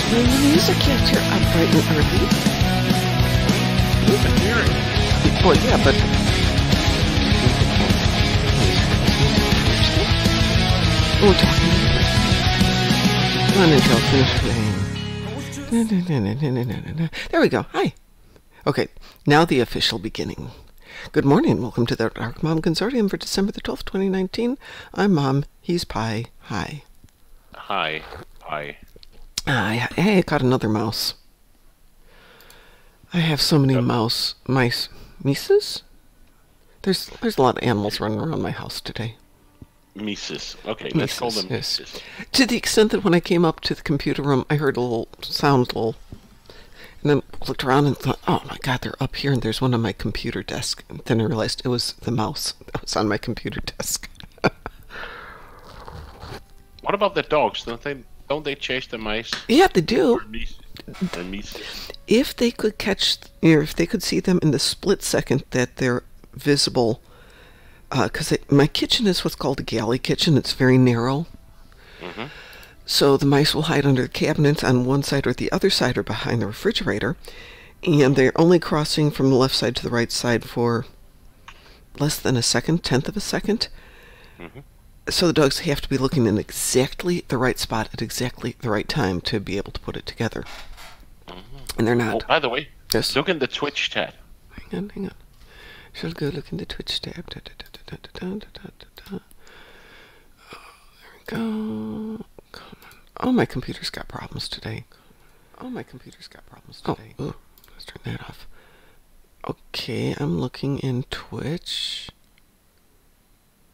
The music gets here up bright and early. You can hear it. Well, yeah, but... We're talking. Come on until finish playing. There we go. Hi. Okay, now the official beginning. Good morning. Welcome to the Darkmom Consortium for December the 12th, 2019. I'm Mom. He's Pi. Hi. Hi. Hi. Hey, I caught another mouse. I have so many mices? There's a lot of animals running around my house today. Mises. Okay, let's call them yes. Mises. To the extent that when I came up to the computer room, I heard a little sound, and then looked around and thought, oh my god, they're up here and there's one on my computer desk. And then I realized it was the mouse that was on my computer desk. What about the dogs? Don't they chase the mice? Yeah, they do. Or mice? If they could if they could see them in the split second that they're visible, because my kitchen is what's called a galley kitchen. It's very narrow. Mm-hmm. So the mice will hide under the cabinets on one side or the other side or behind the refrigerator. And they're only crossing from the left side to the right side for less than a second, tenth of a second. Mm-hmm. So the dogs have to be looking in exactly the right spot at exactly the right time to be able to put it together. Mm-hmm. And they're not. Oh, by the way, Yes. look in the Twitch chat. Hang on. Shall go look in the Twitch tab. Oh, there we go. Come on. Oh, my computer's got problems today. Oh, let's turn that off. Okay, I'm looking in Twitch.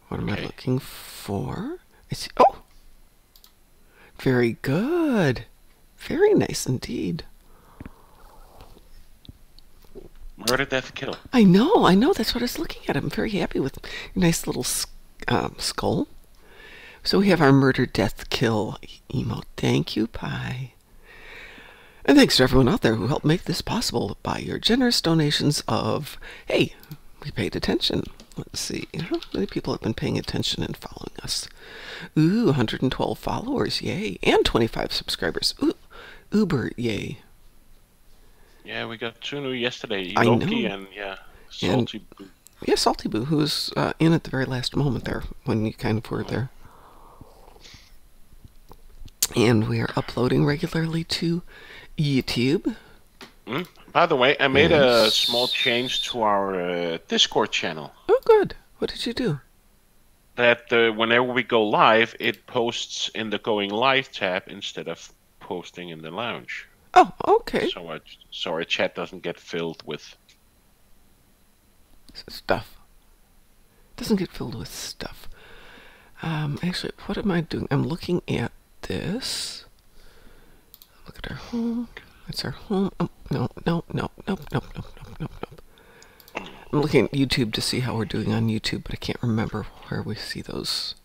What am I looking for? Oh! Very good. Very nice indeed. Murder, death, kill. I know. That's what I was looking at. I'm very happy with your nice little skull. So we have our murder, death, kill emote. Thank you, Pi. And thanks to everyone out there who helped make this possible by your generous donations of, hey, we paid attention. Let's see. How many people have been paying attention and following us? Ooh, 112 followers. Yay. And 25 subscribers. Ooh, uber. Yay. Yeah, we got 2 new yesterday. I Loki know. and, Salty Boo. Yeah, Salty Boo, who was in at the very last moment there, when you kind of were there. And we are uploading regularly to YouTube. By the way, I made a small change to our Discord channel. Oh, good. What did you do? That whenever we go live, it posts in the Going Live tab instead of posting in the lounge. Oh, okay. So our chat doesn't get filled with stuff. Doesn't get filled with stuff. Actually, what am I doing? I'm looking at this. Look at our home. That's our home. Oh, nope. I'm looking at YouTube to see how we're doing on YouTube, but I can't remember where we see those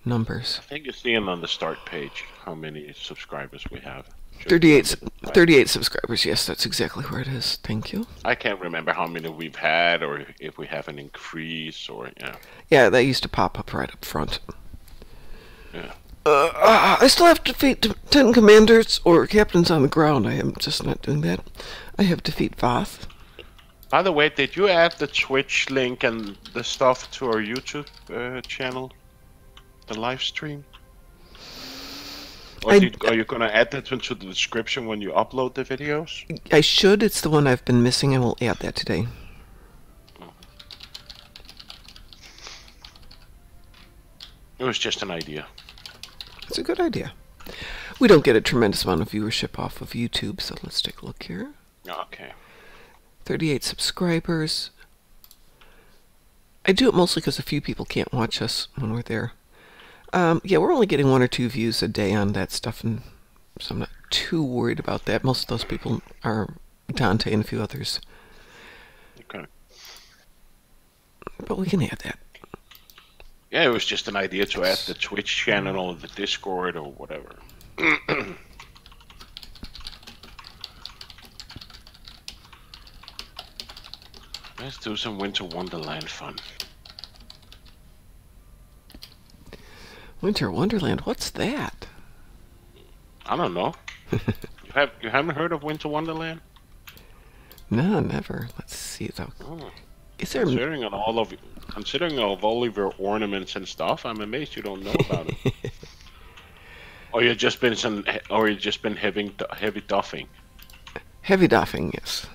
numbers. I think you see them on the start page, how many subscribers we have. 38 subscribers, yes, that's exactly where it is. Thank you. I can't remember how many we've had, or if we have an increase, or, Yeah, that used to pop up right up front. Yeah. I still have to defeat 10 commanders or captains on the ground. I am just not doing that. I have defeat Voth. By the way, did you add the Twitch link and the stuff to our YouTube channel? The live stream? Or are you going to add that into the description when you upload the videos? I should. It's the one I've been missing. I will add that today. It was just an idea. It's a good idea. We don't get a tremendous amount of viewership off of YouTube, so let's take a look here. Okay. 38 subscribers. I do it mostly because a few people can't watch us when we're there. Yeah, we're only getting 1 or 2 views a day on that stuff, and so I'm not too worried about that. Most of those people are Dante and a few others. Okay. But we can add that. Yeah, it was just an idea to add the Twitch channel or the Discord or whatever. Let's do some Winter Wonderland fun. Winter Wonderland, what's that? I don't know. You haven't heard of Winter Wonderland? No, never. Let's see though. Oh, Is there? considering all of your ornaments and stuff, I'm amazed you don't know about it. Or you've just been heavy duffing. Heavy doffing, yes.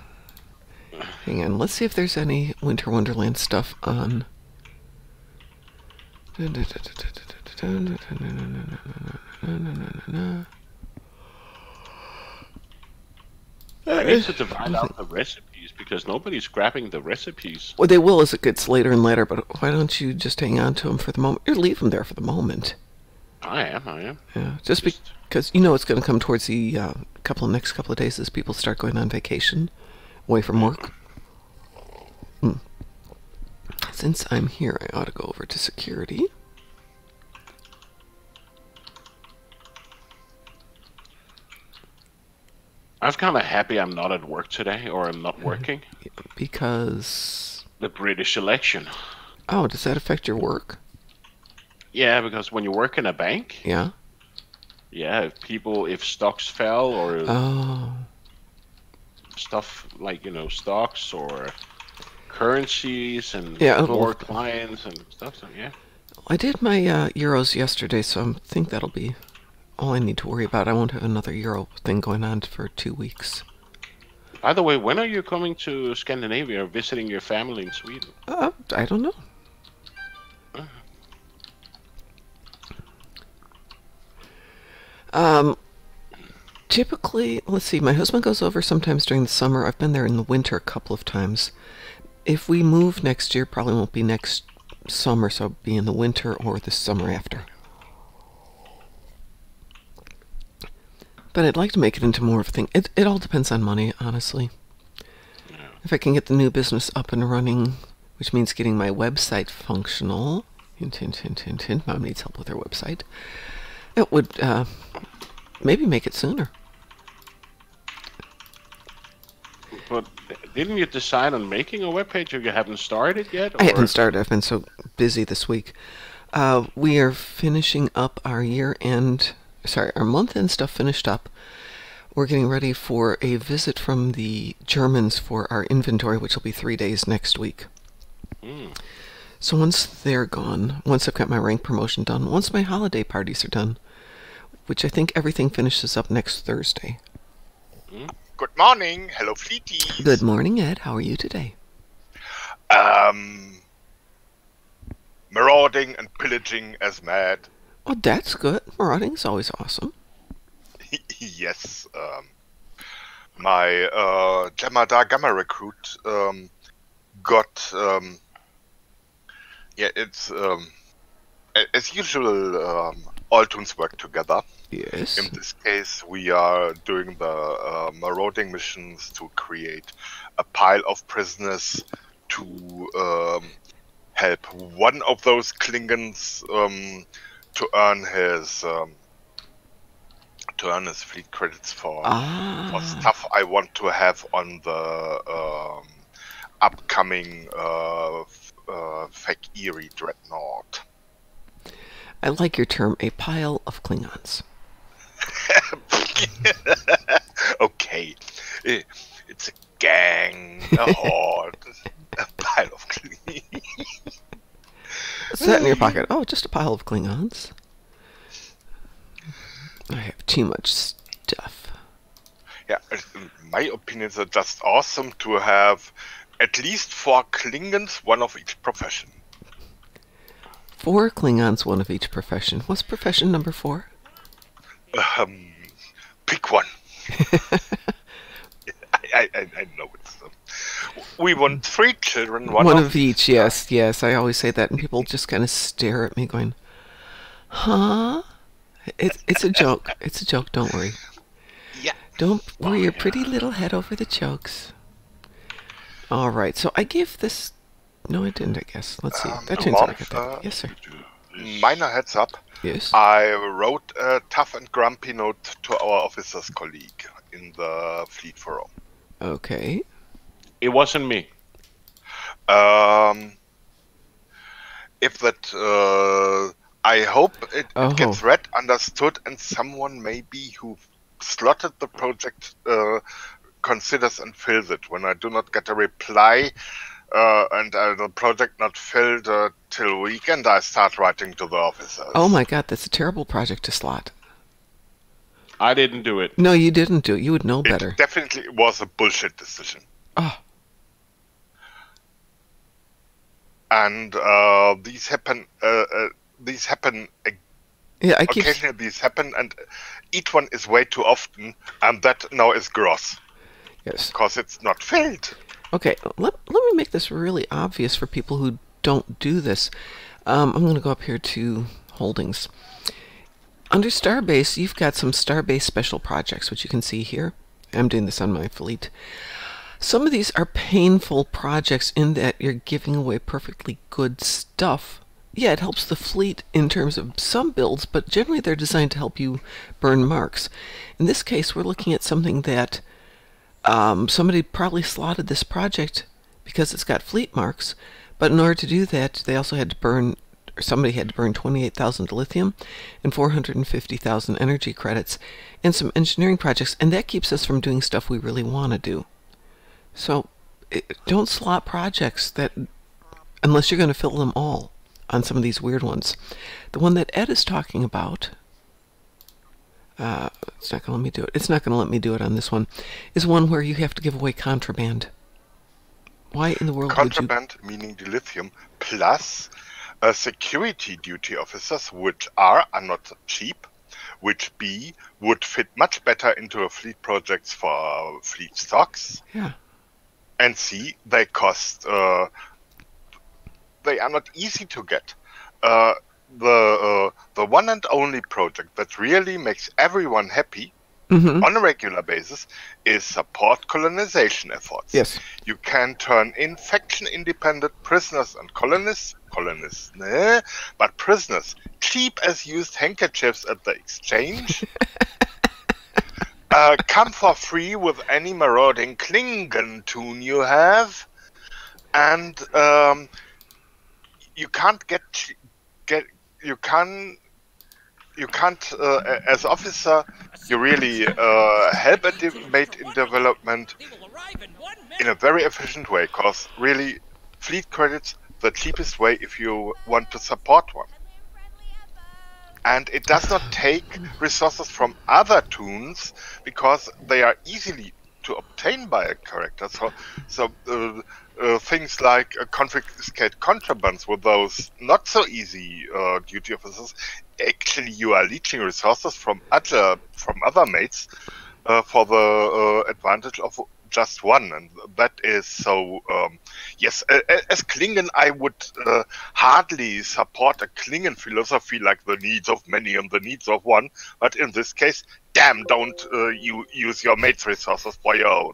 Hang on, let's see if there's any Winter Wonderland stuff on. I need to divide out the recipes because nobody's scrapping the recipes. Well, they will as it gets later and later, but why don't you just hang on to them for the moment? Or leave them there for the moment. I am. Yeah, just because you know it's going to come towards the next couple of days as people start going on vacation away from work. Since I'm here, I ought to go over to security. I was kind of happy I'm not at work today, or I'm not working. Because... The British election. Oh, does that affect your work? Yeah, because when you work in a bank... Yeah? Yeah, if stocks fell, or... Oh. Stuff like, stocks, or currencies, and more clients, and stuff, so yeah. I did my euros yesterday, so I think that'll be all I need to worry about. I won't have another euro thing going on for 2 weeks. By the way, when are you coming to Scandinavia or visiting your family in Sweden? I don't know. Typically, let's see, my husband goes over sometimes during the summer. I've been there in the winter a couple of times. If we move next year, probably won't be next summer, so it'll be in the winter or the summer after. But I'd like to make it into more of a thing. It all depends on money, honestly. Yeah. If I can get the new business up and running, which means getting my website functional. Hint, hint, hint, hint, hint. Mom needs help with her website. It would maybe make it sooner. But didn't you decide on making a webpage if you haven't started yet? Or? I haven't started. I've been so busy this week. We are finishing up our our month-end stuff finished up. We're getting ready for a visit from the Germans for our inventory, which will be 3 days next week. So once they're gone, once I've got my rank promotion done, once my holiday parties are done, which I think everything finishes up next Thursday. Good morning. Hello, Fleeties. Good morning, Ed. How are you today? Marauding and pillaging as mad. Oh, that's good. Marauding's always awesome. Yes. My Jamada Gamma recruit got... it's... as usual, all toons work together. Yes. In this case, we are doing the marauding missions to create a pile of prisoners to help one of those Klingons to earn his fleet credits for stuff I want to have on the upcoming Fake Eerie Dreadnought. I like your term, a pile of Klingons. Okay. It's a gang, a horde, a pile of Klingons. What's that in your pocket? Oh, just a pile of Klingons. I have too much stuff. Yeah, in my opinion, it's just awesome to have at least 4 Klingons, one of each profession. 4 Klingons, one of each profession. What's profession number 4? Pick one. I know it's... we want 3 children, one of each, yes, yes. I always say that, and people just kind of stare at me going, huh? It's a joke. It's a joke, don't worry. Yeah. Don't worry your pretty little head over the jokes. Alright, so I gave this... No, I didn't, I guess. Let's see. That turns out I got that. Yes, sir. Minor heads up. Yes? I wrote a tough and grumpy note to our officer's colleague in the fleet forum. Okay. It wasn't me. If that... I hope it gets read, understood, and someone maybe who slotted the project considers and fills it. When I do not get a reply and the project not filled till weekend, I start writing to the officers. Oh my God, that's a terrible project to slot. I didn't do it. No, you didn't do it. You would know better. It definitely was a bullshit decision. Oh. And these happen. Yeah, Occasionally these happen, and each one is way too often, and that now is gross. Yes. Because it's not filled. Okay, let me make this really obvious for people who don't do this. I'm going to go up here to Holdings. Under Starbase, you've got some Starbase special projects, which you can see here. I'm doing this on my fleet. Some of these are painful projects in that you're giving away perfectly good stuff. Yeah, it helps the fleet in terms of some builds, but generally they're designed to help you burn marks. In this case, we're looking at something that somebody probably slotted this project because it's got fleet marks, but in order to do that, they also had to burn, or somebody had to burn 28,000 lithium and 450,000 energy credits and some engineering projects, and that keeps us from doing stuff we really want to do. So don't slot projects that, unless you're going to fill them all on some of these weird ones. The one that Ed is talking about, it's not going to let me do it. It's not going to let me do it on this one. Is one where you have to give away contraband. Why in the world contraband, would you... meaning the lithium, plus security duty officers, which are not cheap, which B would fit much better into a fleet projects for fleet stocks. Yeah. And C, they cost. They are not easy to get. The one and only project that really makes everyone happy on a regular basis is support colonization efforts. Yes. You can turn in faction-independent prisoners and colonists, but prisoners, cheap as used handkerchiefs at the exchange, come for free with any marauding Klingon tune you have, and you can't as officer, you really help a mate in development in a very efficient way, because really fleet credits the cheapest way if you want to support one. And it does not take resources from other toons because they are easily to obtain by a character. So things like confiscate contrabands with those not so easy duty officers. Actually, you are leeching resources from other mates for the advantage of just one, and that is so. Yes, as Klingon, I would hardly support a Klingon philosophy like the needs of many and the needs of one. But in this case, damn, don't you use your mate's resources for your own.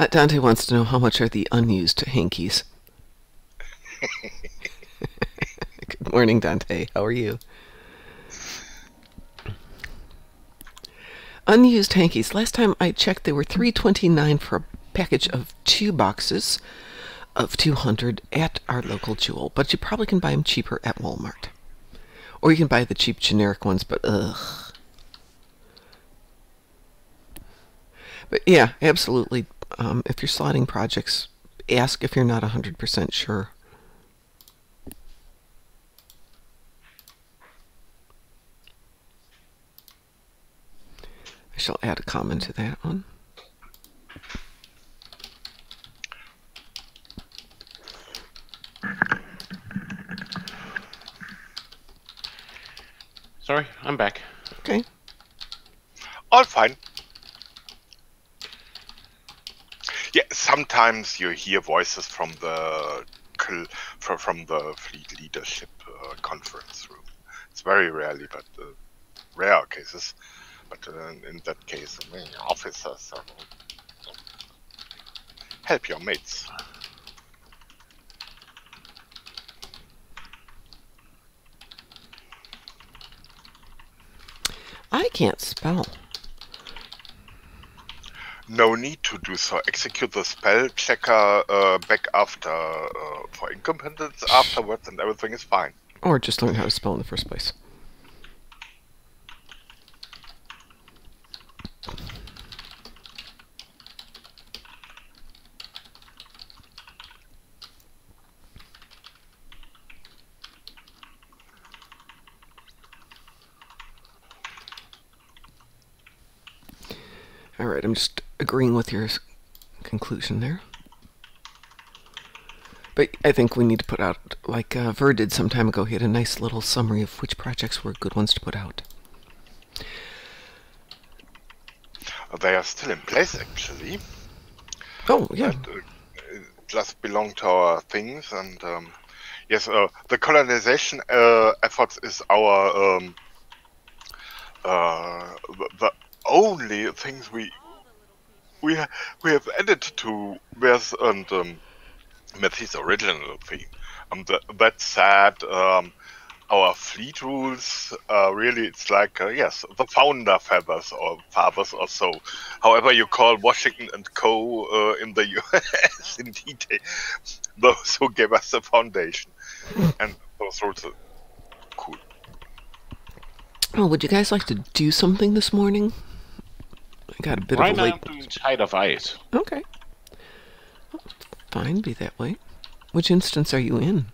Dante wants to know how much are the unused hankies. Good morning, Dante. How are you? Unused hankies. Last time I checked, they were $3.29 for a package of 2 boxes of 200 at our local Jewel. But you probably can buy them cheaper at Walmart. Or you can buy the cheap generic ones, but ugh. But yeah, absolutely. If you're slotting projects, ask if you're not 100% sure. I shall add a comment to that one. Sorry, I'm back. Okay. All fine. Yeah, sometimes you hear voices from the fleet leadership conference room. It's very rarely, but rare cases. But in that case, officers help your mates. I can't spell. No need to do so. Execute the spell checker back after for incompetence afterwards, and everything is fine. Or just learn how to spell in the first place. All right, I'm just agreeing with your conclusion there. But I think we need to put out, like Ver did some time ago, he had a nice little summary of which projects were good ones to put out. They are still in place, actually. Oh, yeah. And, just belong to our things, and yes, the colonization efforts is our the only things we have added to Wes and Matthew's original theme. That said, our fleet rules really, it's like yes, the founder fathers or so, however you call Washington and Co. In the US. Indeed, those who gave us the foundation, and those rules are cool. Oh, would you guys like to do something this morning? I got a bit Right of a now late... I'm doing Tide of Ice. Okay. Fine, be that way. Which instance are you in?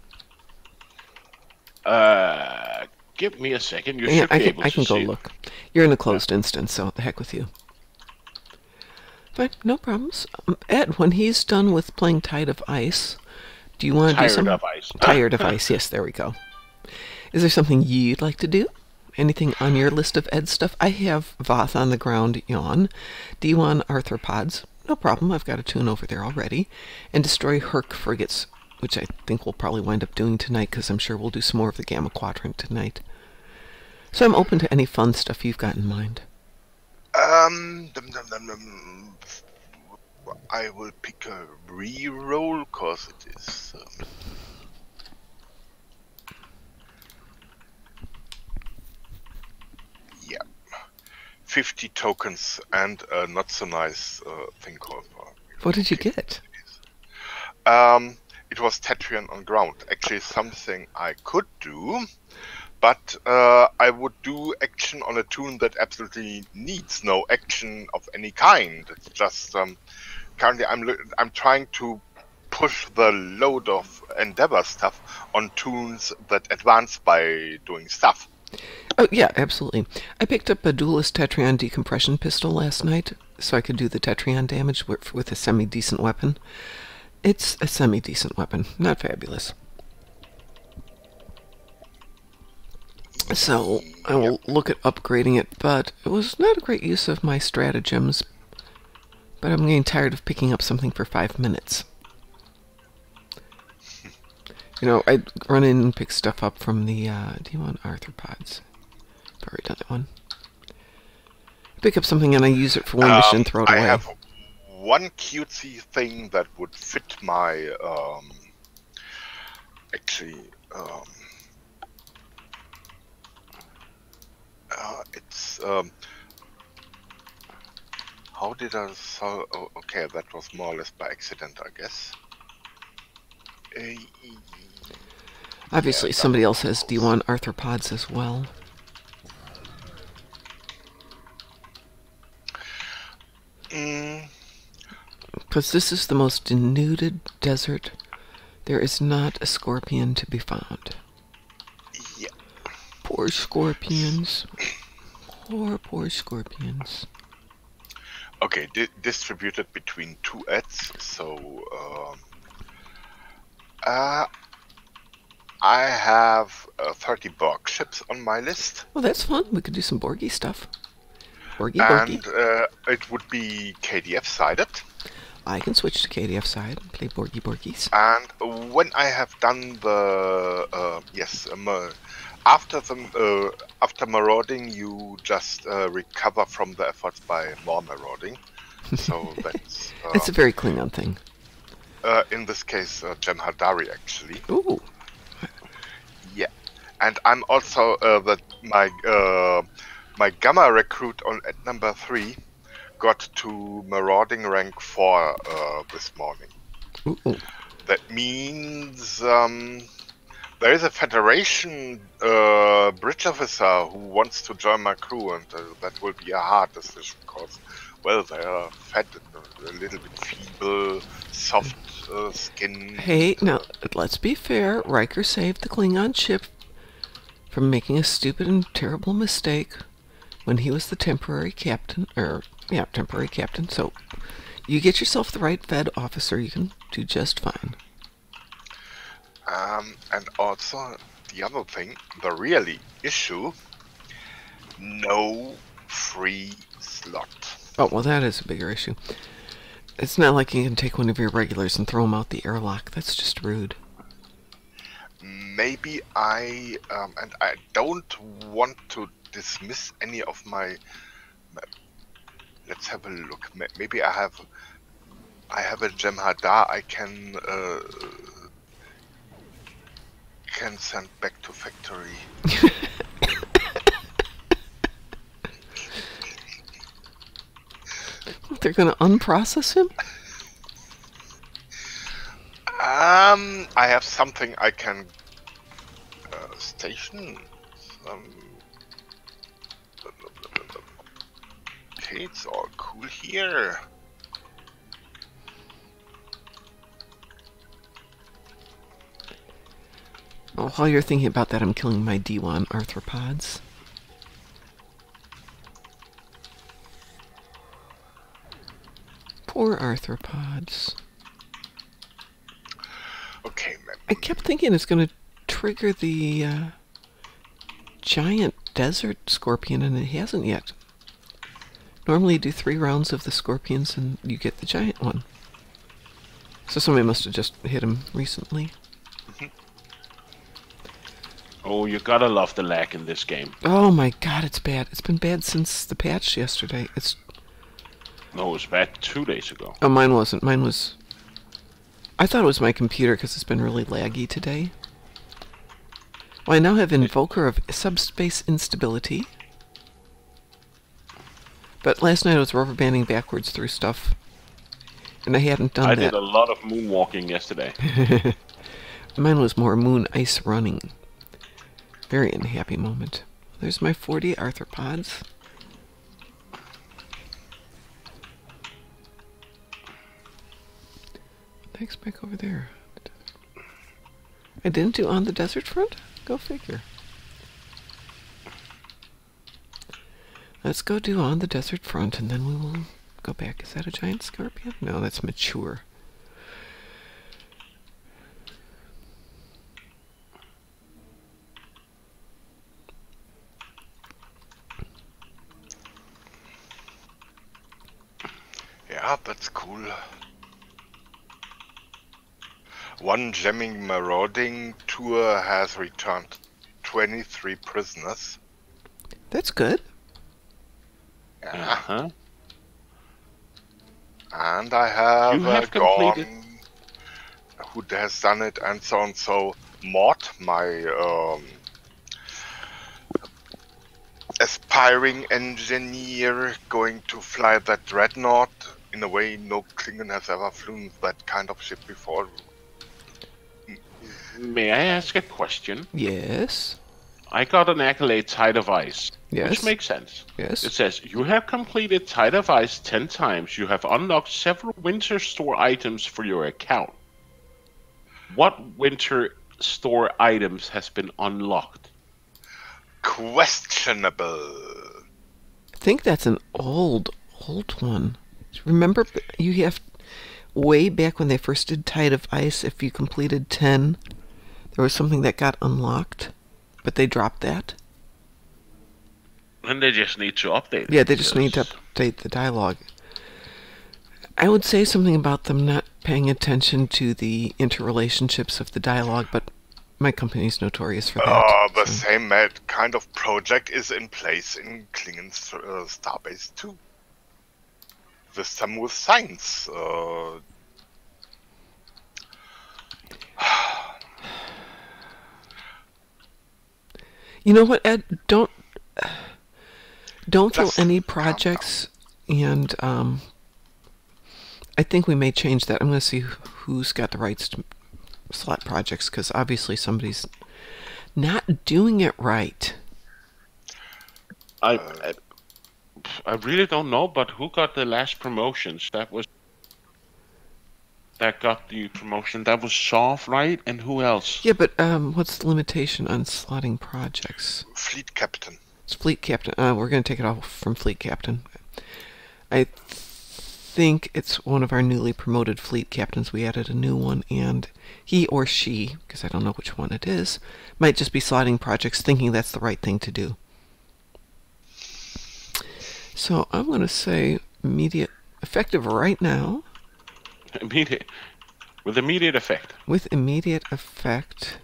Give me a second. You Yeah, should be able to I can go see it. look. You're in a closed instance, so the heck with you. Fine, no problems. Ed, when he's done with playing Tide of Ice, do you want to do Tired something? of Ice. Tired of Ice, yes, there we go. Is there something you'd like to do? Anything on your list of Ed stuff? I have Voth on the Ground, Yawn, D1 Arthropods, no problem, I've got a tune over there already, and Destroy Herc Frigates, which I think we'll probably wind up doing tonight, because I'm sure we'll do some more of the Gamma Quadrant tonight. So I'm open to any fun stuff you've got in mind. I will pick a re-roll, cause it is... yeah. 50 tokens and a not so nice thing called... What did you get? It was Tetrian on ground. Actually something I could do, but I would do action on a tune that absolutely needs no action of any kind. It's just currently I'm trying to push the load of Endeavor stuff on tunes that advance by doing stuff. Oh, yeah, absolutely. I picked up a Duelist Tetrion decompression pistol last night, so I could do the Tetrion damage with a semi-decent weapon. It's a semi-decent weapon, not fabulous. So, I will look at upgrading it, but it was not a great use of my stratagems. But I'm getting tired of picking up something for 5 minutes. You know, I'd run in and pick stuff up from the D1 Arthropods. I've already done that one. Pick up something and I use it for one mission, throw it away. I have one cutesy thing that would fit my it's how did I so okay, that was more or less by accident, I guess. Obviously, yeah, somebody else has D1 Arthropods as well. Because this is the most denuded desert. There is not a scorpion to be found. Yeah. Poor scorpions. Poor scorpions. Okay, distributed between 2 ads, so I have 30 Borg ships on my list. Well, that's fun. We could do some Borgy stuff. Borgy. And it would be KDF sided. I can switch to KDF side and play Borgies. And when I have done the after marauding, you just recover from the efforts by more marauding. So that's it's a very Klingon thing. In this case, Jem'Hadari actually. Ooh. Yeah, and I'm also my Gamma recruit at number 3 got to marauding rank 4 this morning. Ooh. That means there is a Federation bridge officer who wants to join my crew, and that will be a hard decision because, well, they are fat, a little bit feeble, soft skin. Hey, now, let's be fair. Riker saved the Klingon ship from making a stupid and terrible mistake when he was the temporary captain, or Yeah, temporary captain. So you get yourself the right Fed officer, you can do just fine. And also the other thing, the really issue, no free slot. Oh, well, that is a bigger issue. It's not like you can take one of your regulars and throw them out the airlock. That's just rude. Maybe and I don't want to dismiss any of my. Let's have a look. Maybe I have a Jem'Hadar I can send back to factory. They're gonna unprocess him? I have something I can station. Okay, it's all cool here. Oh, while you're thinking about that, I'm killing my D1 arthropods. Poor arthropods. Okay, I kept thinking it's going to trigger the giant desert scorpion, and it hasn't yet. Normally you do 3 rounds of the scorpions and you get the giant one. So somebody must have just hit him recently. Oh, you gotta love the lag in this game. Oh my god, it's bad. It's been bad since the patch yesterday. No, it was bad 2 days ago. Oh, mine wasn't. Mine was... I thought it was my computer because it's been really laggy today. Well, I now have Invoker of Subspace Instability. But last night I was rubber banding backwards through stuff. And I hadn't done that. I did a lot of moonwalking yesterday. Mine was more moon ice running. Very unhappy moment. There's my 40 arthropods. Thanks, back over there. I didn't do on the desert front? Go figure. Let's go do on the desert front and then we will go back. Is that a giant scorpion? No, that's mature. Yeah, that's cool. One jamming marauding tour has returned 23 prisoners. That's good. Yeah. Uh-huh. And I have, You have gone completed. who has done it and so on. So Mort, my aspiring engineer, going to fly that dreadnought in a way no Klingon has ever flown that kind of ship before. May I ask a question? Yes. I got an accolade Tide of Ice. Yes. Which makes sense. Yes. It says, you have completed Tide of Ice 10 times. You have unlocked several winter store items for your account. What winter store items has been unlocked? Questionable. I think that's an old one. Remember, you have way back when they first did Tide of Ice, if you completed 10, there was something that got unlocked, but they dropped that. And they just need to update it. Yeah, they just need to update the dialogue. I would say something about them not paying attention to the interrelationships of the dialogue, but my company's notorious for that. The same kind of project is in place in Klingon Starbase 2. This time with science. You know what, Ed? Don't throw any projects, and I think we may change that. I'm going to see who's got the rights to slot projects, because obviously somebody's not doing it right. I really don't know, but who got the last promotions? That got the promotion. That was Soft, right? And who else? Yeah, but what's the limitation on slotting projects? Fleet captain. It's fleet captain. We're going to take it off from fleet captain. I think it's one of our newly promoted fleet captains. We added a new one, and he or she, because I don't know which one it is, might just be slotting projects thinking that's the right thing to do. So I'm going to say immediate, effective right now. Immediate. With immediate effect. With immediate effect.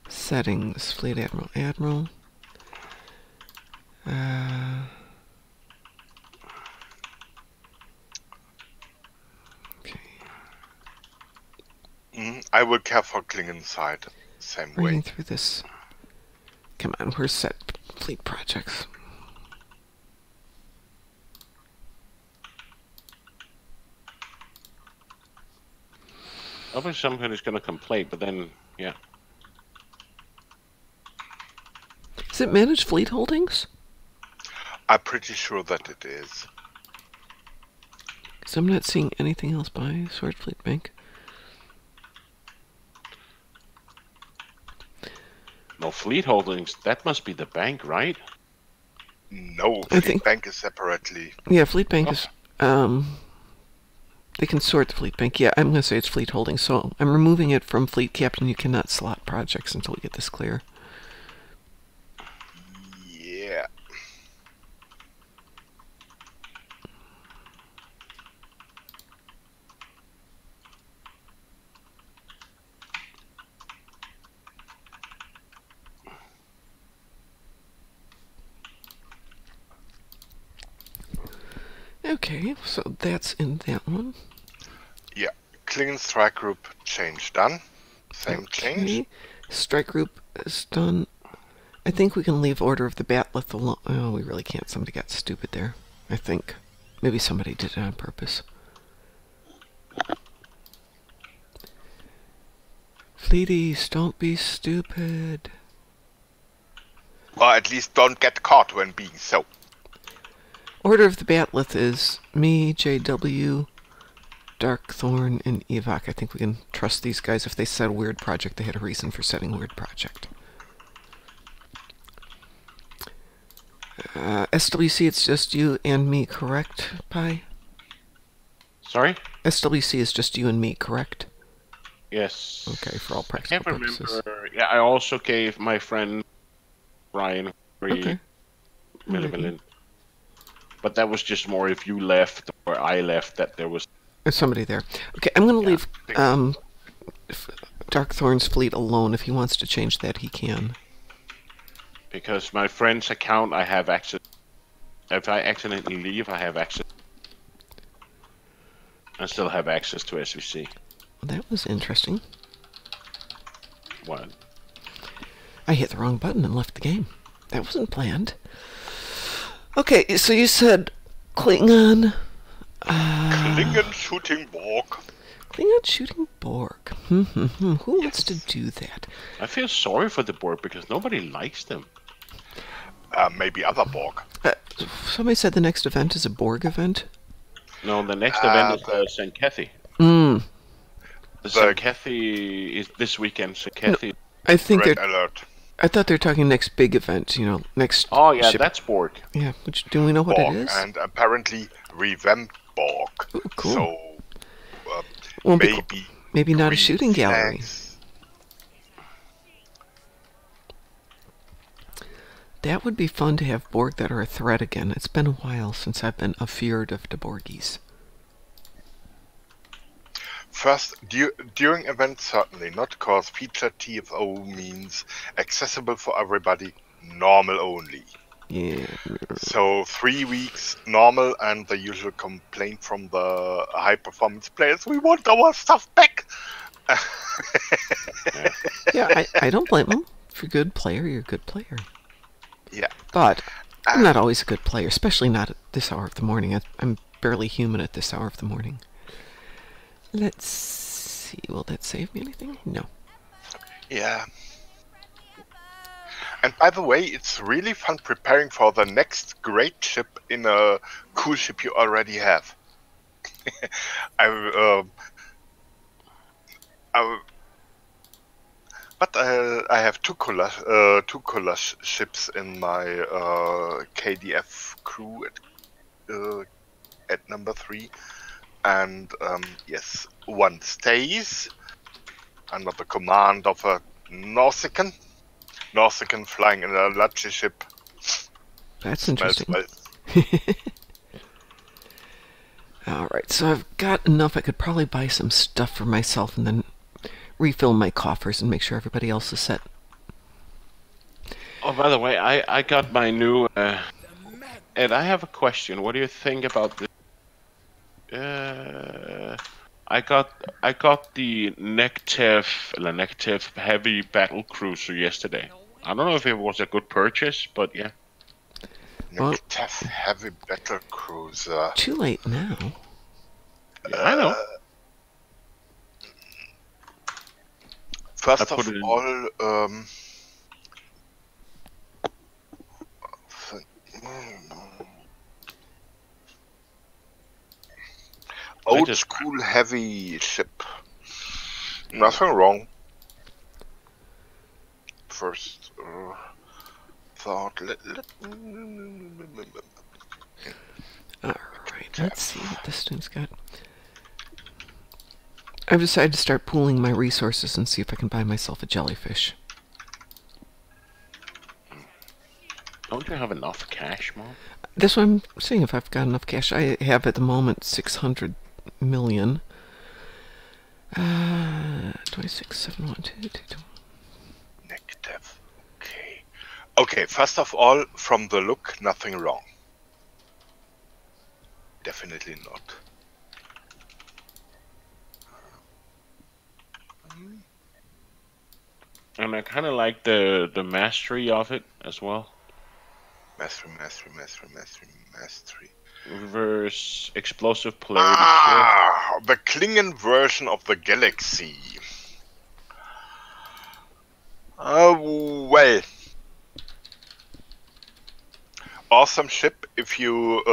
Settings. Fleet Admiral. Admiral. Okay. I will care for Klingon side. Same Reading way. through this. Come on, where's set fleet projects? Obviously somebody's going to complain, but then, yeah. Is it manage fleet holdings? I'm pretty sure that it is. Because I'm not seeing anything else by Sword Fleet Bank. No, fleet holdings, that must be the bank, right? No, I Fleet think- Bank is separately. Yeah, Fleet Bank is... They can sort the Fleet Bank. Yeah, I'm going to say it's fleet holdings. So I'm removing it from Fleet Captain. You cannot slot projects until we get this clear. Yeah. Okay, so that's in that one. Yeah. Klingon Strike Group change done. Same change. Okay. Strike Group is done. I think we can leave Order of the Batleth alone. Oh, we really can't. Somebody got stupid there. I think. Maybe somebody did it on purpose. Fleeties, don't be stupid. Or at least don't get caught when being so. Order of the Batleth is me, JW, Darkthorn, and Evok. I think we can trust these guys. If they said weird project, they had a reason for setting weird project. SWC, it's just you and me, correct, Pi? Sorry? SWC is just you and me, correct? Yes. Okay, for all I practical can't purposes. remember. Yeah, I also gave my friend Ryan 3 Okay. million. But that was just more if you left or I left that there was... There's somebody there. Okay, I'm going to leave big- Darkthorn's fleet alone. If he wants to change that, he can. Because my friend's account, I have access... If I accidentally leave, I have access... I still have access to SVC. Well, that was interesting. What? I hit the wrong button and left the game. That wasn't planned. Okay, so you said Klingon. Klingon shooting Borg. Klingon shooting Borg. Who wants to do that? I feel sorry for the board because nobody likes them. Maybe other Borg. Somebody said the next event is a Borg event. No, the next event is St. Kathy. Mm. The St. Kathy is this weekend. St. Kathy. I think Red they're. alert. I thought they were talking next big event. You know, next. Oh yeah, ship. that's Borg. Yeah. Which, do we know what Borg, it is? and apparently revamped Borg. Ooh, cool. So Won't be cool. Maybe not a green shooting gallery. flags. That would be fun to have Borg that are a threat again. It's been a while since I've been afeared of the Borgies. First, during events certainly not, cause featured TFO means accessible for everybody, normal only. Yeah. So 3 weeks normal, and the usual complaint from the high performance players: we want our stuff back. Yeah, I don't blame them. If you're a good player, you're a good player. Yeah. But I'm not always a good player, especially not at this hour of the morning. I'm barely human at this hour of the morning. Let's see. Will that save me anything? No. Yeah. And by the way, it's really fun preparing for the next great ship in a cool ship you already have. I have two collage ships in my KDF crew at number 3. And yes, one stays under the command of a Nausicaan. Nausicaan flying in a large ship. That's Smells interesting. well. Alright, so I've got enough. I could probably buy some stuff for myself and then refill my coffers and make sure everybody else is set. Oh, by the way, I got my new... Ed, I have a question. What do you think about this? I got the Nectiv heavy battle cruiser yesterday. I don't know if it was a good purchase, but yeah. Well, Nectiv heavy battle cruiser. Too late now. Yeah, I know. First of all, old school heavy ship. Nothing wrong. First thought. Alright, let's see what this dude's got. I've decided to start pooling my resources and see if I can buy myself a jellyfish. Don't you have enough cash, Mom? That's what I'm seeing, if I've got enough cash. I have at the moment 600 million. 26, 7, 1, 2, 2, 2. Negative. Okay. Okay, first of all, from the look, nothing wrong. Definitely not. And I kind of like the mastery of it as well. Mastery. Reverse explosive polarity. Ah, the Klingon version of the Galaxy. Well. Awesome ship if you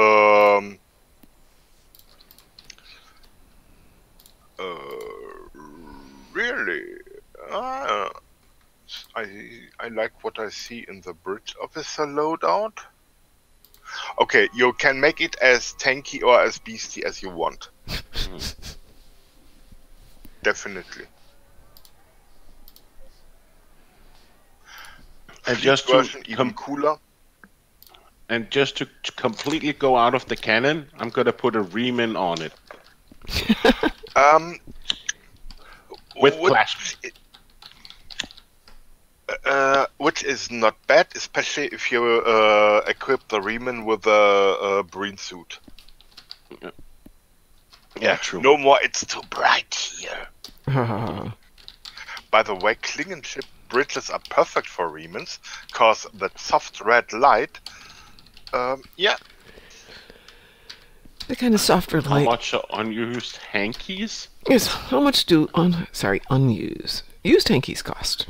really I like what I see in the bridge officer loadout. Okay, you can make it as tanky or as beastie as you want. Definitely. And Fleet just version to even cooler. And just to completely go out of the cannon, I'm gonna put a Riemann on it. With clash. Which is not bad, especially if you equip the Riemann with a Breen suit. Yeah, true. No more, it's too bright here. By the way, Klingon ship bridges are perfect for Riemanns, cause that soft red light, yeah. The kind of softer How light. much are unused hankies? Yes, how much do used hankies cost?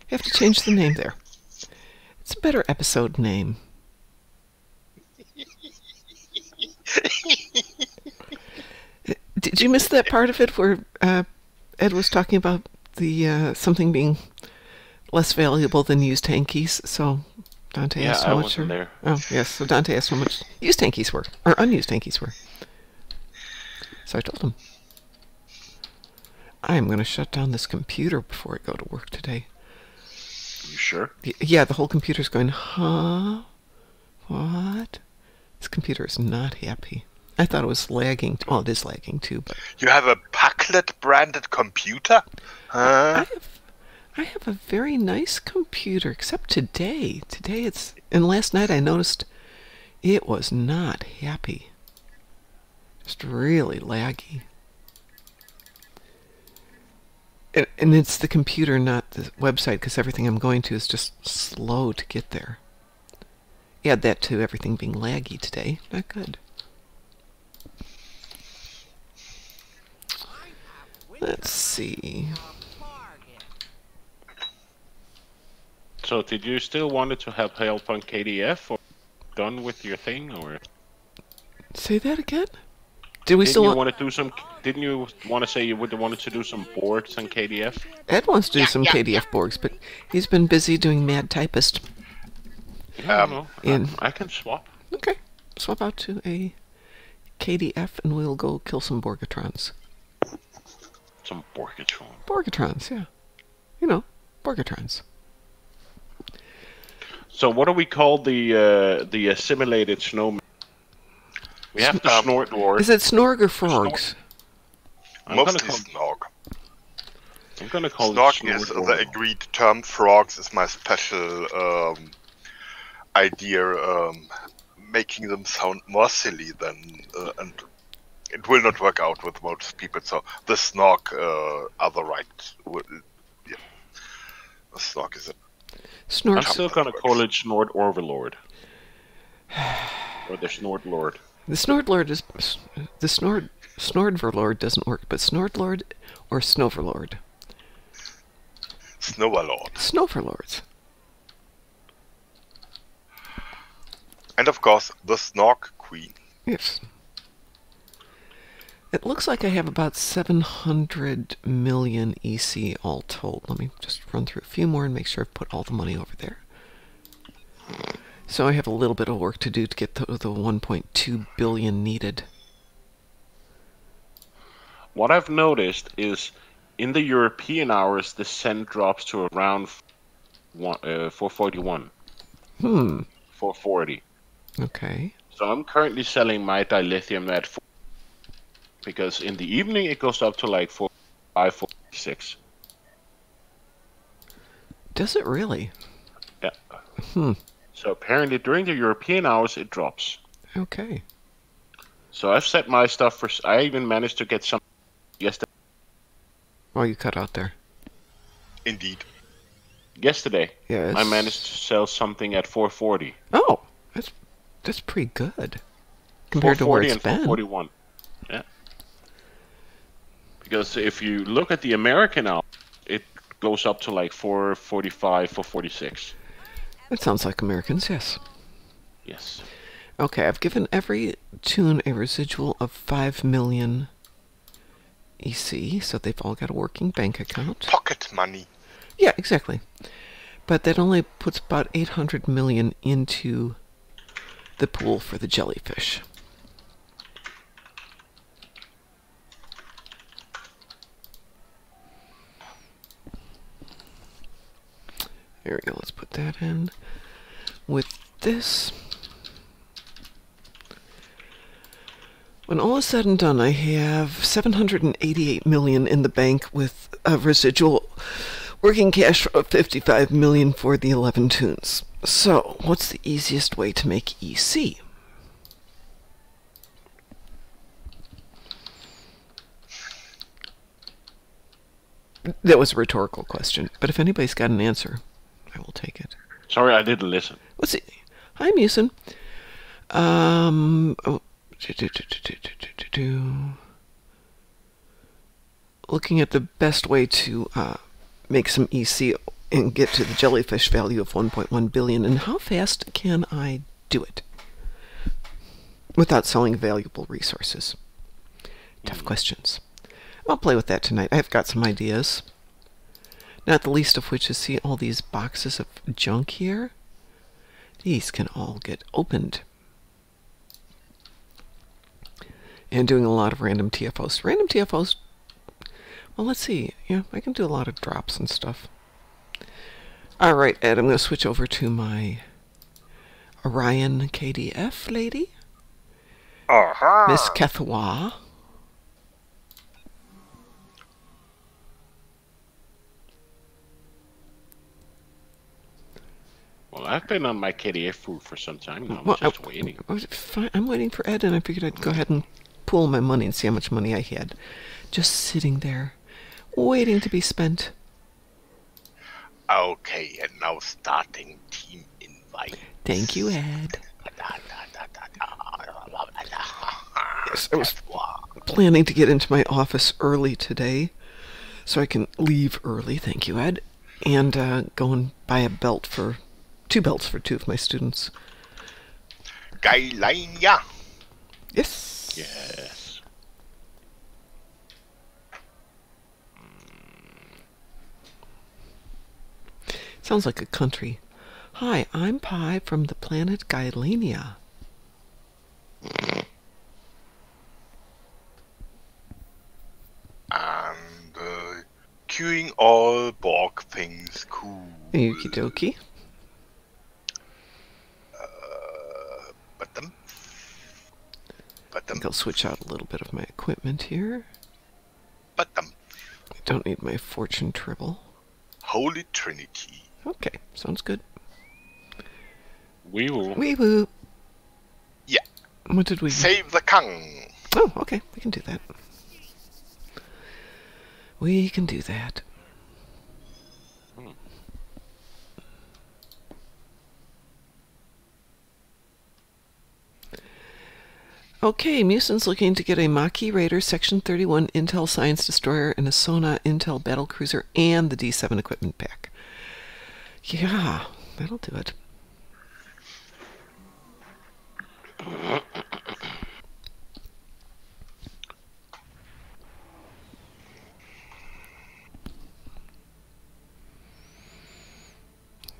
You have to change the name there. It's a better episode name. Did you miss that part of it where Ed was talking about the something being less valuable than used hankies? So Dante asked how much. There. Oh yes, so Dante asked how much used hankies were, or unused hankies were. So I told him. I am going to shut down this computer before I go to work today. You sure? Yeah, the whole computer's going, huh? What? This computer is not happy. I thought it was lagging. Well, it is lagging too, but... You have a Packlet branded computer? Huh? I have a very nice computer, except today. Today it's... And last night I noticed it was not happy. Just really laggy. And it's the computer, not the website, because everything I'm going to is just slow to get there. Add that to everything being laggy today. Not good. Let's see. So, did you still want to have help on KDF, or done with your thing, or? Say that again? Did we Didn't still you want to do some? Didn't you want to say you would have wanted to do some boards on KDF? Ed wants to do some KDF boards, but he's been busy doing Mad Typist. Yeah, I don't know. And I can swap. okay, swap out to a KDF, and we'll go kill some Borgatrons. Some Borgatron. Borgatrons, yeah. You know, Borgatrons. So what do we call the assimilated snowman? We have the Snort Lord. Is it Snorg or Frogs? Mostly Snorg. I'm gonna call Snorg it is the agreed term. Frogs is my special idea, making them sound more silly than, and it will not work out with most people. So the Snorg are the right. Yeah, the Snorg is it. Snort. I'm still gonna call it Snort Overlord. Or the Snort Lord. The Snortlord is... The Snordverlord doesn't work, but Snortlord or Snoverlord? Snoverlord. Snoverlords. And of course, the Snorg Queen. Yes. It looks like I have about 700 million EC all told. Let me just run through a few more and make sure I've put all the money over there. So I have a little bit of work to do to get the 1.2 billion needed. What I've noticed is in the European hours, the cent drops to around 441. 440. Okay. So I'm currently selling my dilithium at 4, because in the evening it goes up to like 45, 46. Does it really? Yeah. So apparently during the European hours it drops. Okay. So I've set my stuff for... I even managed to get some yesterday. Oh, you cut out there. Indeed. Yesterday, Yes. I managed to sell something at 440. Oh, that's pretty good compared to where 440 it's and been. 441. Yeah. Because if you look at the American hour, it goes up to like 445, 446. That sounds like Americans, yes. Yes. Okay, I've given every tune a residual of 5 million EC, so they've all got a working bank account. Pocket money. Yeah, exactly. But that only puts about 800 million into the pool for the jellyfish. There we go, let's put that in. With this, when all is said and done, I have 788 million in the bank with a residual working cash of 55 million for the 11 tunes. So, what's the easiest way to make EC? That was a rhetorical question, but if anybody's got an answer, I will take it. Sorry, I didn't listen. Let's see. Hi, Musin. Looking at the best way to make some EC and get to the jellyfish value of 1.1 billion, and how fast can I do it without selling valuable resources? Tough questions. I'll play with that tonight. I've got some ideas. Not the least of which is, see all these boxes of junk here? These can all get opened. And doing a lot of random TFOs. Random TFOs, well, let's see. Yeah, I can do a lot of drops and stuff. Alright, Ed, I'm going to switch over to my Orion KDF lady. Miss Kethawa. Well, I've been on my KDF food for some time now. I'm just waiting. I'm waiting for Ed, and I figured I'd go ahead and pool my money and see how much money I had. Just sitting there, waiting to be spent. Okay, and now starting team invite. Thank you, Ed. Yes, I was planning to get into my office early today, so I can leave early, thank you, Ed, and go and buy a belt for... 2 belts for 2 of my students. Geilein, ja. Yes. Yes. Sounds like a country. Hi, I'm Pi from the planet Gylenia. rescuing all Borg things. Cool. Okie dokie. But them. I think I'll switch out a little bit of my equipment here. But them. I don't need my fortune tribble. Holy Trinity. Okay, sounds good. We will. Wee woo. Yeah. What did we... Save the Kang. Oh, okay, we can do that. We can do that. Okay, Muson's looking to get a Maquis Raider Section 31 Intel Science Destroyer and a Sona Intel Battlecruiser and the D7 equipment pack. Yeah, that'll do it.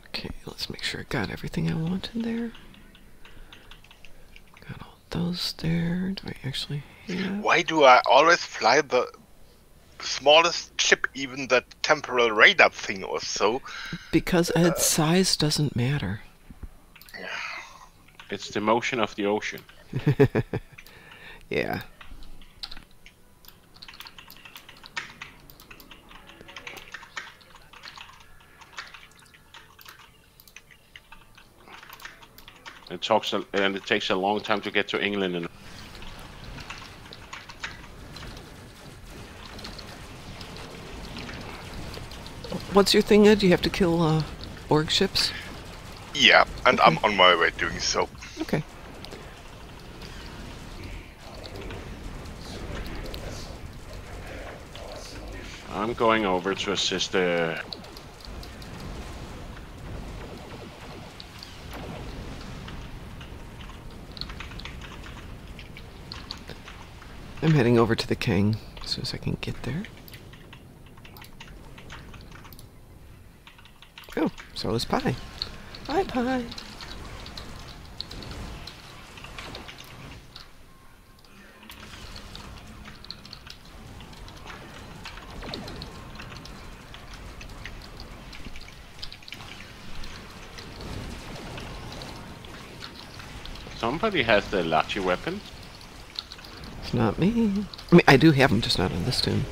Okay, let's make sure I got everything I want in there. Got all those there. Do I actually have... Why do I always fly the smallest ship, even that temporal radar thing or so? Because its size doesn't matter. It's the motion of the ocean. Yeah. It takes a long time to get to England. And What's your thing, Ed? You have to kill org ships? Yeah, and Okay. I'm on my way doing so. Okay. I'm going over to assist the... I'm heading over to the King as soon as I can get there. Oh, so is Pi. Bye, Pi. Somebody has the lachi weapon. It's not me. I mean, I do have them, just not on this tune.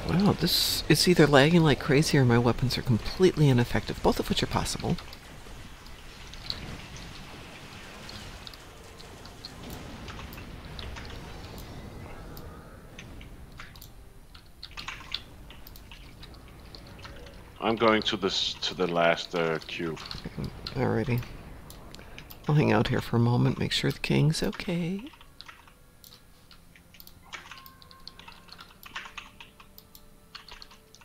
Wow, this is either lagging like crazy or my weapons are completely ineffective, both of which are possible. I'm going to the last cube. Alrighty. I'll hang out here for a moment, make sure the King's okay.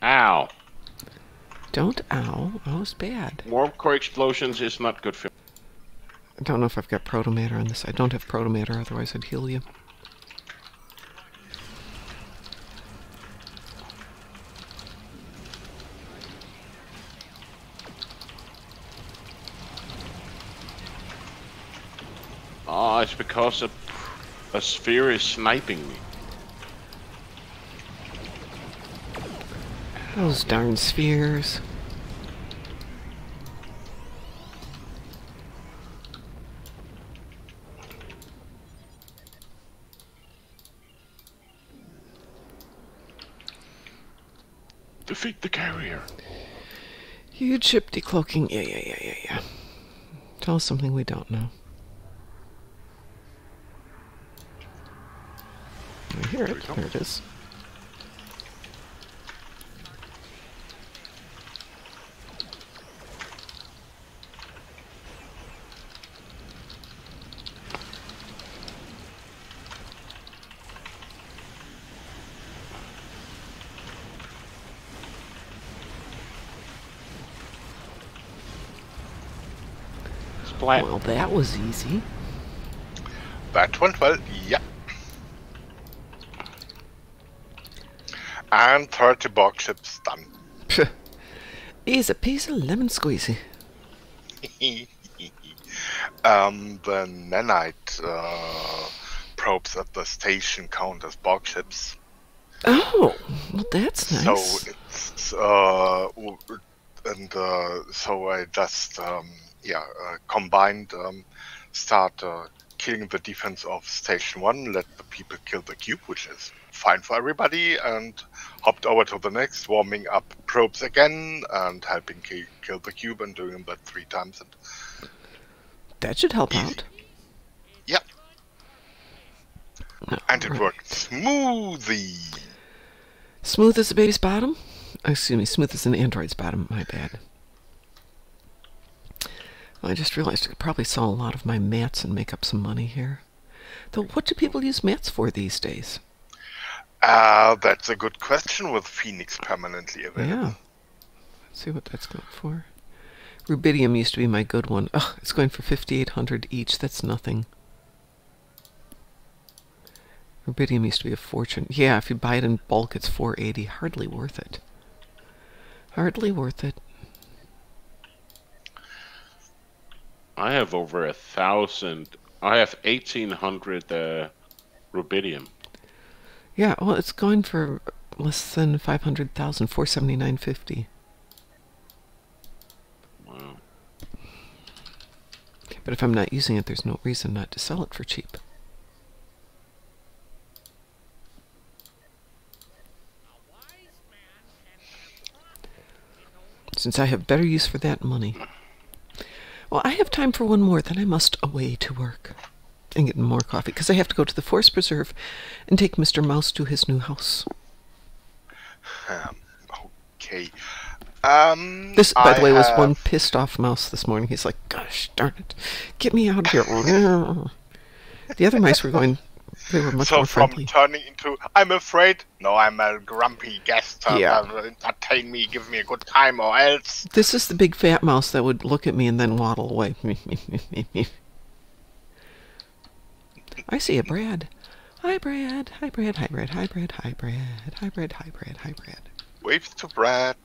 Ow! Don't ow. Ow's bad. Warp core explosions is not good for... I don't know if I've got protomatter on this. I don't have protomatter, otherwise I'd heal you. Oh, it's because a sphere is sniping me. Those darn spheres. Defeat the carrier. Huge ship decloaking. Yeah. Tell us something we don't know. I hear it. There it is. Splat. Well, that was easy. That went well, yeah. And 30 Borg ships done. He's a piece of lemon squeezy. The nanite probes at the station count as Borg ships. Oh, well, that's So nice. it's so I just combined start killing the defense of Station 1, let the people kill the cube, which is fine for everybody, and hopped over to the next, warming up probes again and helping kill the cube and doing that 3 times. And That should help easy. out. Yep. And it Right. worked smoothly. Smooth as a baby's bottom? Excuse me, smooth as an android's bottom. My bad. Well, I just realized I could probably sell a lot of my mats and make up some money here. Though, what do people use mats for these days? That's a good question with Phoenix permanently available. Yeah. Let's see what that's going for. Rubidium used to be my good one. Ugh, it's going for 5,800 each. That's nothing. Rubidium used to be a fortune. Yeah, if you buy it in bulk, it's 480. Hardly worth it. Hardly worth it. I have over 1,000. I have 1,800 rubidium. Yeah, well, it's going for less than 500,000, 479.50. Wow. But if I'm not using it, there's no reason not to sell it for cheap. Since I have better use for that money. Well, I have time for one more, then I must away to work. And get more coffee, because I have to go to the Forest Preserve and take Mr. Mouse to his new house. Okay. This, by the way, was one pissed off mouse this morning. He's like, gosh darn it, get me out of here. The other mice were going, they were much more friendly. So from turning into, I'm afraid, no, I'm a grumpy guest, Yeah. entertain me, give me a good time, or else. This is the big fat mouse that would look at me and then waddle away. I see a Brad. Hi, Brad. Hi, Brad. Hi, Brad. Hi, Brad. Hi, Brad. Hi, Brad. Hi, Brad. Hi, Brad. Waves to Brad.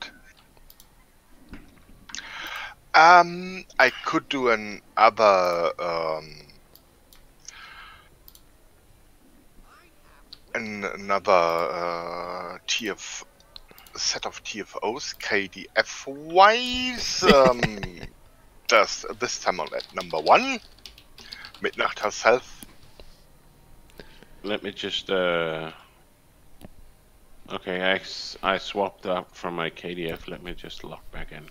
I could do another set of TFOs, KDF wise. Just this time on at number 1, Midnacht herself. Let me just. Okay, I swapped up from my KDF. Let me just log back in.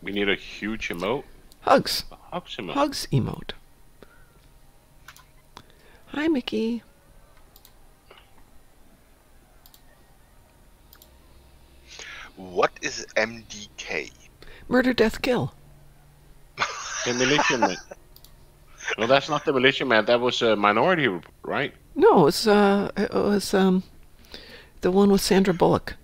We need a huge emote. Hugs. Hugs emote. Hugs emote. Hi, Mickey. What is MDK? Murder, death, kill. Demolition Man. No, that's not Demolition Man. That was a Minority, right? No, it was the one with Sandra Bullock.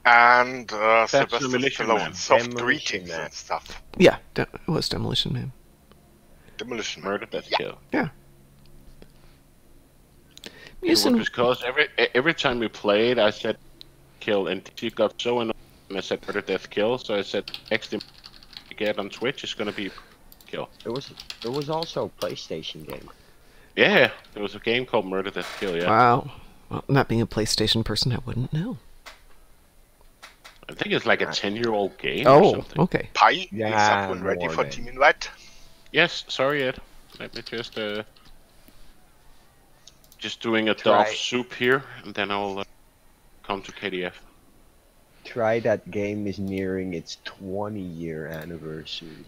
And That's Sylvester Demolition Man. Stallone, soft Demolition greetings Man. and stuff. Yeah, it was Demolition Man. Demolition Man. Murder, Death, Yeah. Kill. Yeah. It was because every time we played, I said kill, and she got so annoyed and I said murder, death, kill. So I said next thing you get on Twitch is gonna be kill. There was also a PlayStation game. Yeah, there was a game called Murder, Death, Kill. Yeah, Wow. Well, not being a PlayStation person, I wouldn't know. I think it's like a 10-year-old game or Oh, something. okay. Pi, Yeah, is everyone ready more for than- Team Invite? Yes, sorry Ed. Let me just doing a Try. Dove soup here, and then I'll come to KDF. Try that game is nearing its 20-year anniversary.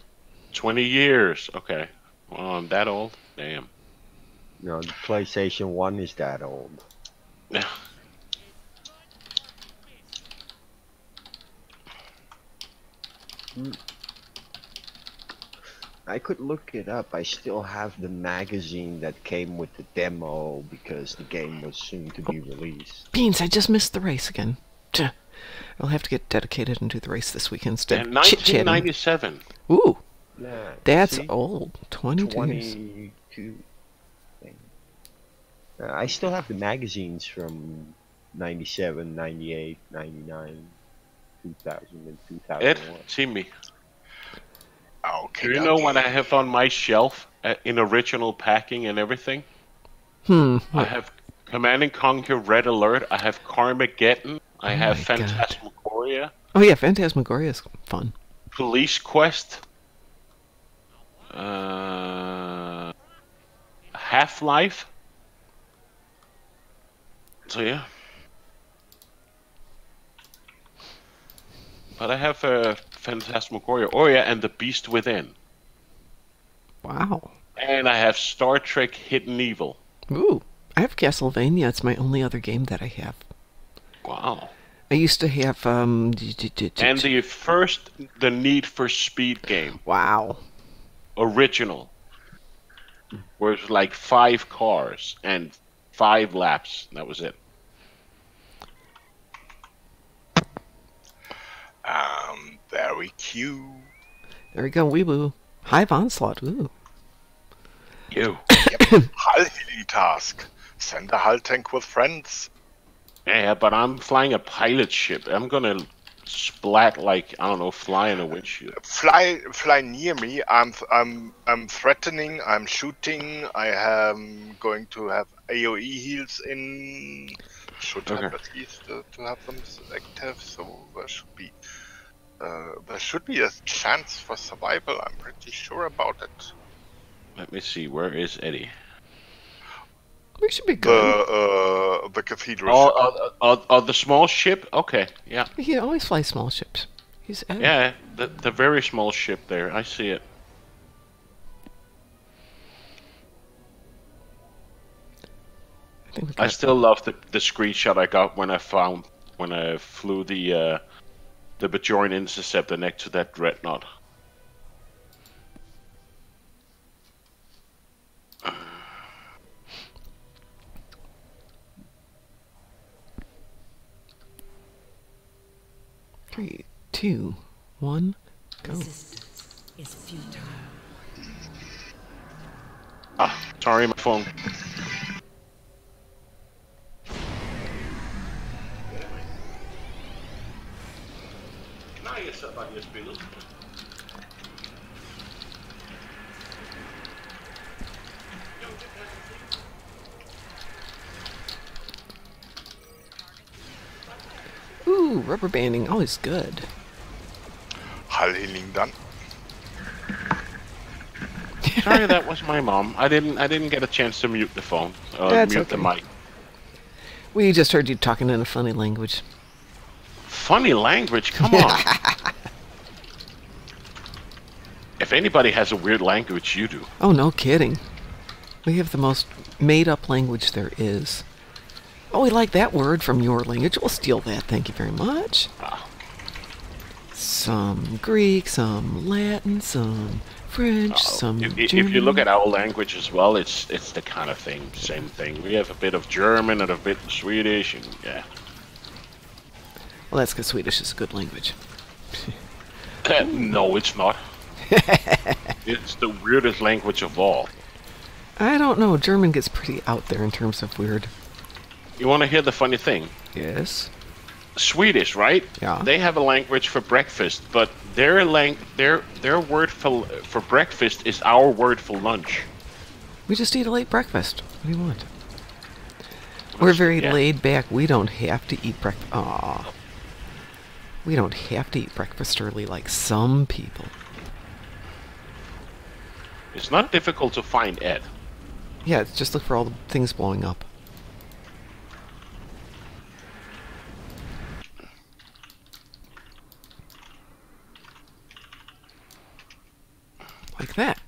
20 years. Okay. Well, I'm that old. Damn. No, the PlayStation 1 is that old. I could look it up. I still have the magazine that came with the demo because the game was soon to be released. Beans, I just missed the race again. Tch. I'll have to get dedicated and do the race this weekend instead And of chit-chatting. 1997. Ooh, Yeah, that's see? old. 22 years. 22. I still have the magazines from 97, 98, 99. 2000 and Ed, 2001. see me. Okay, Do you know what I have on my shelf in original packing and everything? I What? have Command and Conquer Red Alert. I have Carmageddon. I Oh have my god. Phantasmagoria. Oh yeah, Phantasmagoria is fun. Police Quest. Uh, Half-Life. So yeah. But I have Phantasmagoria. Oh yeah, and The Beast Within. Wow. And I have Star Trek Hidden Evil. Ooh. I have Castlevania. It's my only other game that I have. Wow. I used to have And the Need for Speed game. Wow. Original. Where it was like 5 cars and 5 laps. That was it. Very cute. There we go, Weeboo. Hive Onslaught. Ooh. You. Yep. Hull healing task. Send a hull tank with friends. Yeah, but I'm flying a pilot ship. I'm gonna splat like, I don't know, fly in a windshield. Fly near me. I'm threatening. I'm shooting. I am going to have AOE heals in. Should have at least to have them active. So there should be a chance for survival. I'm pretty sure about it. Let me see. Where is Eddie? We should be good. The cathedral. The small ship. Okay, yeah, He always flies small ships. He's Ed. yeah. The very small ship there. I see it. I still love the screenshot I got when I flew the Bajoran Interceptor next to that dreadnought. Three, two, one, go. Resistance is futile. Ah, sorry, my phone. Ooh, rubber banding, always good. Hull healing done. Sorry, that was my mom. I didn't get a chance to mute the phone. That's Mute the okay. mic. We just heard you talking in a funny language. Funny language, come on. If anybody has a weird language, you do. Oh, no kidding. We have the most made-up language there is. Oh, we like that word from your language. We'll steal that. Thank you very much. Ah. Some Greek, some Latin, some French, some If German. you look at our language as well, it's the kind of thing, same thing. We have a bit of German and a bit of Swedish, and yeah. Well, that's because Swedish is a good language. No, it's not. It's the weirdest language of all. I don't know. German gets pretty out there in terms of weird. You want to hear the funny thing? Yes. Swedish, right? Yeah. They have a language for breakfast, but their word for breakfast is our word for lunch. We just eat a late breakfast. What do you want? We're very Yeah. laid back. We don't have to eat breakfast. Aw. We don't have to eat breakfast early like some people. It's not difficult to find Ed. Yeah, just look for all the things blowing up. Like that.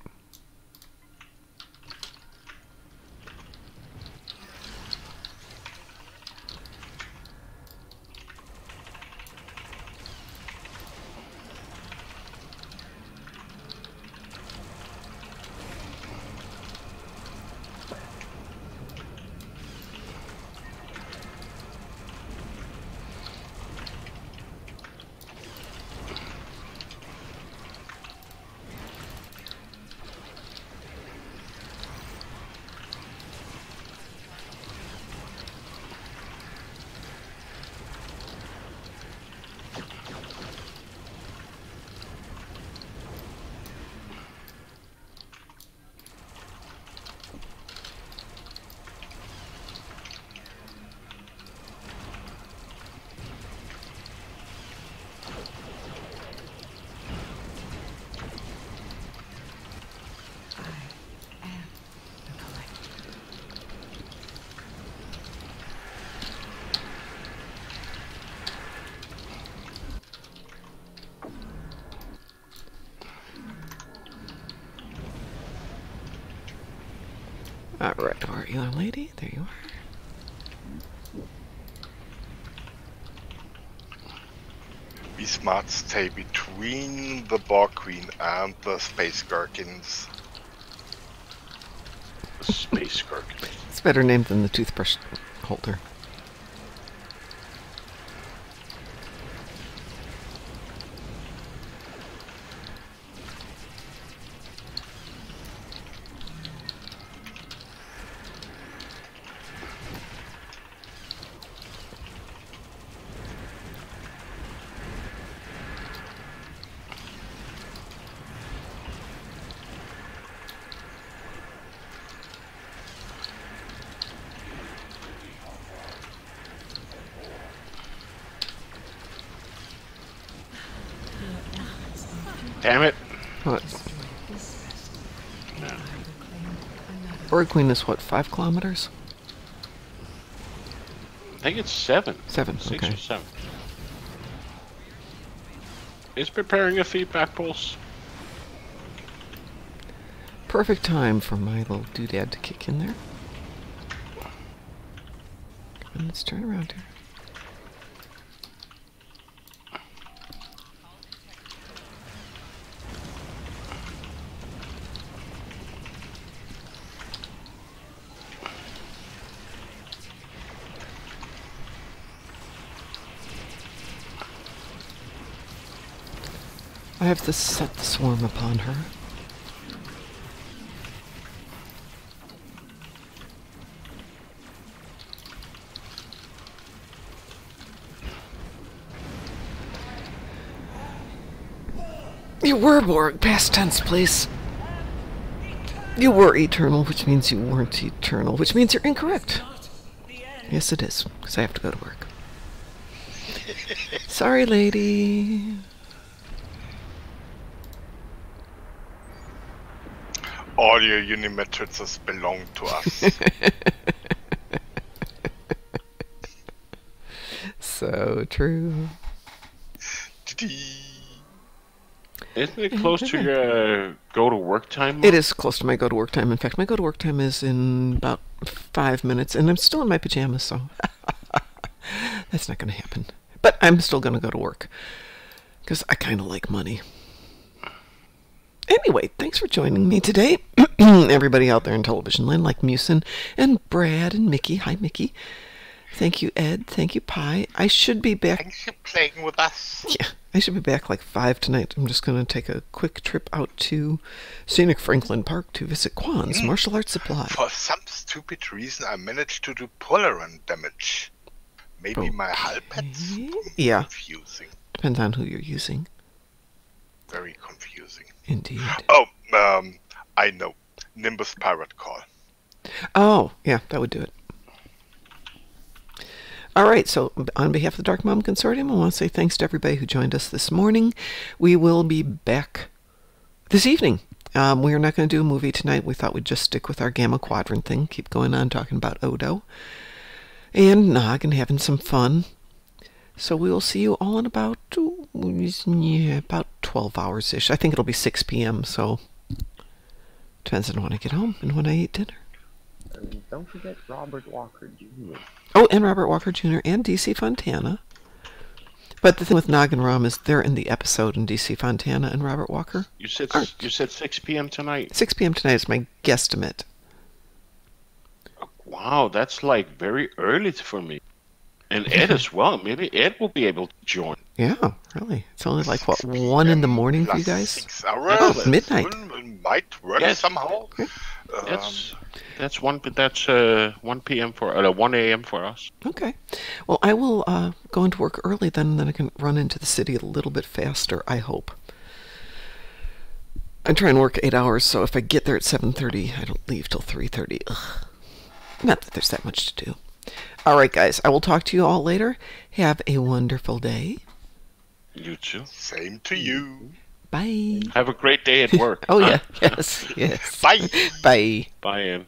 All right, where are you, lady? There you are. Be smart, stay between the Borg Queen and the Space Gherkins. Space Gherkin. It's better named than the toothbrush holder. Damn it. What? Borg Queen is what, 5 kilometers? I think it's 7. 7, 6 okay. or 7. It's preparing a feedback pulse. Perfect time for my little doodad to kick in there. Come on, let's turn around here. I have to set the swarm upon her. You were Borg, past tense, please. You were eternal, which means you weren't eternal, which means you're incorrect. Yes, it is, because I have to go to work. Sorry, lady. All your Unimatrices belong to us. So true. Isn't it close to your go-to-work time? It is close to my go-to-work time. In fact, my go-to-work time is in about 5 minutes, and I'm still in my pajamas, so that's not going to happen. But I'm still going to go to work, because I kind of like money. Anyway, thanks for joining me today. Everybody out there in television land, like Musin and Brad and Mickey. Hi, Mickey. Thank you, Ed. Thank you, Pi. I should be back. Thanks for playing with us. Yeah, I should be back like 5 tonight. I'm just going to take a quick trip out to scenic Franklin Park to visit Kwan's Martial Arts Supply. For some stupid reason, I managed to do Polaran damage. Maybe my hull pads? Yeah. Confusing. Depends on who you're using. Very confusing. Indeed. Oh, I know. Nimbus Pirate Call. Oh, yeah, that would do it. All right, so on behalf of the Darkmom Consortium, I want to say thanks to everybody who joined us this morning. We will be back this evening. We are not going to do a movie tonight. We thought we'd just stick with our Gamma Quadrant thing, keep going on talking about Odo and Nog and having some fun. So we will see you all in about 12 hours-ish. I think it'll be 6 p.m., so depends on when I get home and when I eat dinner. And don't forget Robert Walker Jr. Oh, and Robert Walker Jr. and DC Fontana. But the thing with Nog and Rom is they're in the episode, and DC Fontana and Robert Walker You said aren't. 6 p.m. tonight. 6 p.m. tonight is my guesstimate. Wow, that's like very early for me. And Ed as well. Maybe Ed will be able to join. Yeah, really. It's only like, what, 1 in the morning for you guys? 6 hours. Oh, midnight. Might work Yes. somehow. That's 1 p.m. for 1 a.m. for us. Okay. Well, I will go into work early then I can run into the city a little bit faster, I hope. I try and work 8 hours, so if I get there at 7:30, I don't leave till 3:30. Ugh. Not that there's that much to do. All right, guys. I will talk to you all later. Have a wonderful day. You too. Same to you. Bye. Have a great day at work. Oh, yeah. Yes. Yes. Bye. Bye. Bye, Ann.